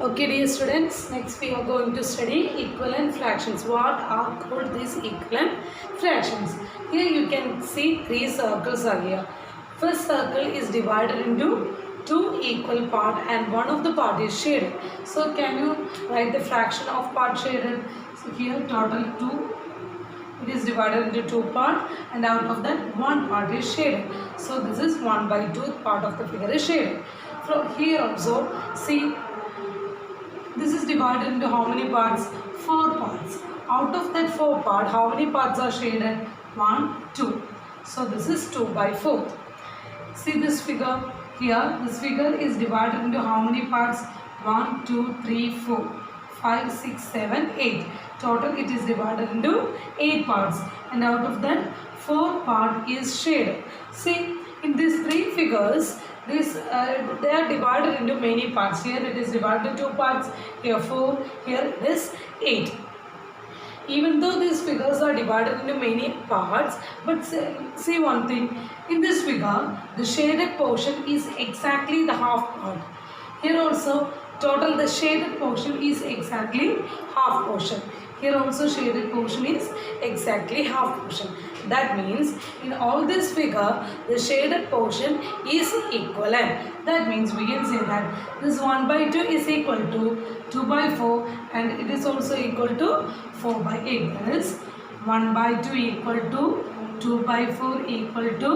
Okay, dear students, next we are going to study equivalent fractions. What are called these equivalent fractions? Here you can see three circles are here. First circle is divided into two equal part and one of the part is shaded. So can you write the fraction of part shaded? So here total 2. It is divided into two parts and out of that one part is shaded. So this is 1/2 part of the figure is shaded. From here also see this is divided into how many parts? 4 parts. Out of that 4 part, how many parts are shaded? 1, 2. So this is 2/4. See this figure here. This figure is divided into how many parts? 1, 2, 3, 4, 5, 6, 7, 8. Total it is divided into 8 parts. And out of that 4 part is shaded. See in these three figures, they are divided into many parts. Here it is divided into 2 parts, here 4, here it is 8. Even though these figures are divided into many parts, but see one thing, in this figure the shaded portion is exactly the half part. Here also total the shaded portion is exactly half portion. Here also shaded portion is exactly half portion. That means in all this figure the shaded portion is equivalent. That means we can say that this 1/2 is equal to 2/4 and it is also equal to 4/8. That is 1/2 equal to 2/4 equal to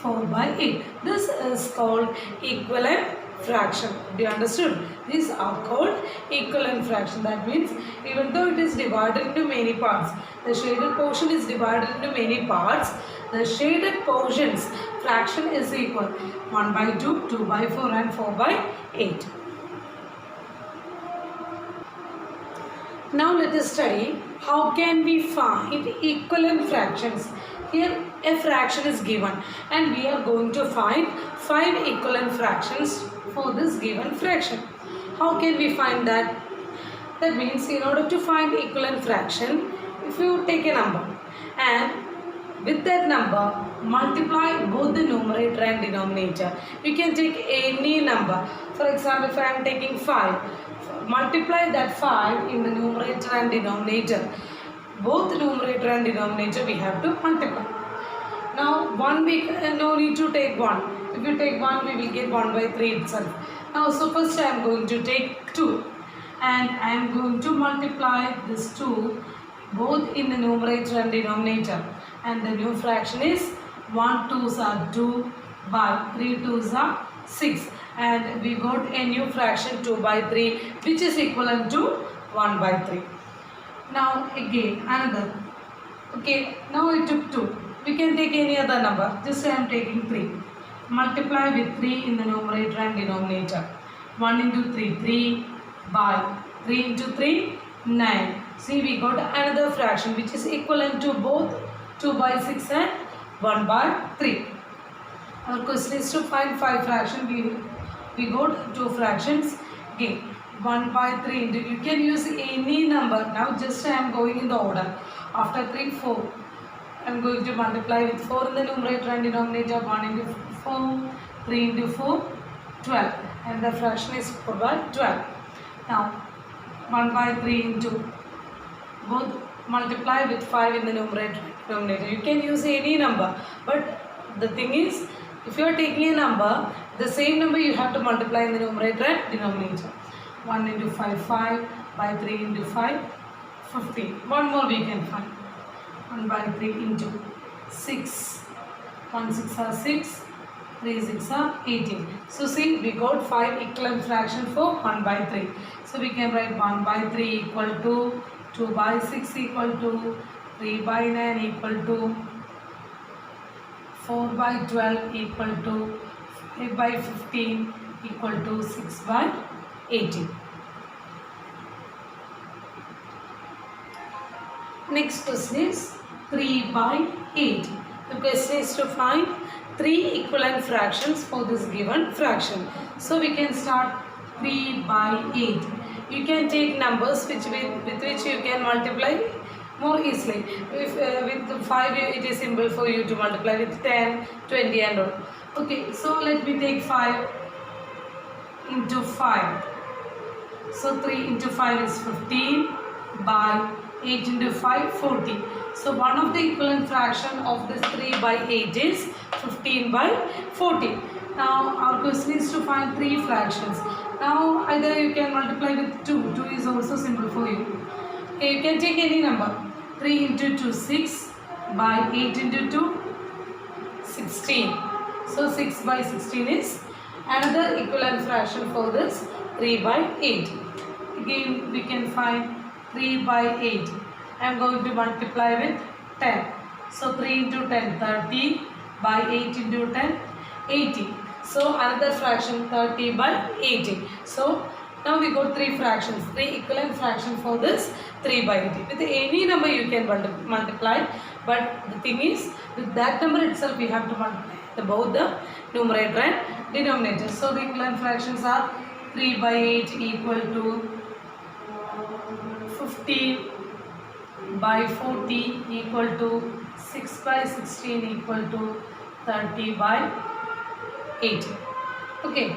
4/8. This is called equivalent fraction. Do you understood? These are called equivalent fraction. That means even though it is divided into many parts, the shaded portion is divided into many parts, the shaded portions fraction is equal 1/2, 2/4 and 4/8. Now let us study how can we find equivalent fractions. Here a fraction is given and we are going to find 5 equivalent fractions for this given fraction. How can we find that? That means in order to find equivalent fraction, if you take a number and with that number multiply both the numerator and denominator. You can take any number. For example, if I am taking 5, multiply that 5 in the numerator and denominator. Both numerator and denominator we have to multiply. Now 1 we no need to take 1. If you take 1 we will get 1/3 itself. Now so first I am going to take 2 and I am going to multiply this 2 both in the numerator and denominator, and the new fraction is 1 2s are 2 by 3 2s are 6, and we got a new fraction 2/3 which is equivalent to 1/3. Now again another. Okay, now I took 2. We can take any other number. Just I am taking 3. Multiply with 3 in the numerator and denominator. 1 into 3, 3 by 3 into 3, 9. See, we got another fraction which is equivalent to both 2/6 and 1/3. Our question is to find 5 fractions. We got 2 fractions. Again, 1/3 into, you can use any number. Now just I am going in the order. After 3, 4. I am going to multiply with 4 in the numerator and denominator. 1 into 4, 3 into 4, 12. And the fraction is 4/12. Now 1/3 into, both multiply with 5 in the numerator and denominator. You can use any number. But the thing is, if you are taking a number, the same number you have to multiply in the numerator and denominator. 1 into 5, 5 by 3 into 5, 15. One more we can find. 1/3 into 6. 1 6 are 6. 3 6 are 18. So see, we got 5 equivalent fraction for 1/3. So we can write 1/3 equal to 2/6 equal to 3/9 equal to 4/12 equal to 5/15 equal to 6/18. Next question is 3/8. The question is to find 3 equivalent fractions for this given fraction. So we can start 3/8. You can take numbers with which you can multiply more easily. If with 5 it is simple for you to multiply with 10, 20 and all. Okay, so let me take 5 into 5. So 3 into 5 is 15 by 8 into 5, 40. So one of the equivalent fraction of this 3 by 8 is 15 by 40. Now our question is to find 3 fractions. Now either you can multiply with 2. 2 is also simple for you. Okay, you can take any number. 3 into 2, 6 by 8 into 2, 16. So 6 by 16 is another equivalent fraction for this 3 by 8. Again we can find 3 by 8. I am going to multiply with 10. So 3 into 10, 30 by 8 into 10, 80. So another fraction 30 by 80. So now we got 3 fractions, 3 equivalent fractions for this 3 by 80. With any number you can multiply, but the thing is with that number itself we have to multiply both the numerator and denominator. So the equivalent fractions are 3 by 8 equal to 15 by 40 equal to 6 by 16 equal to 30 by 80. Okay.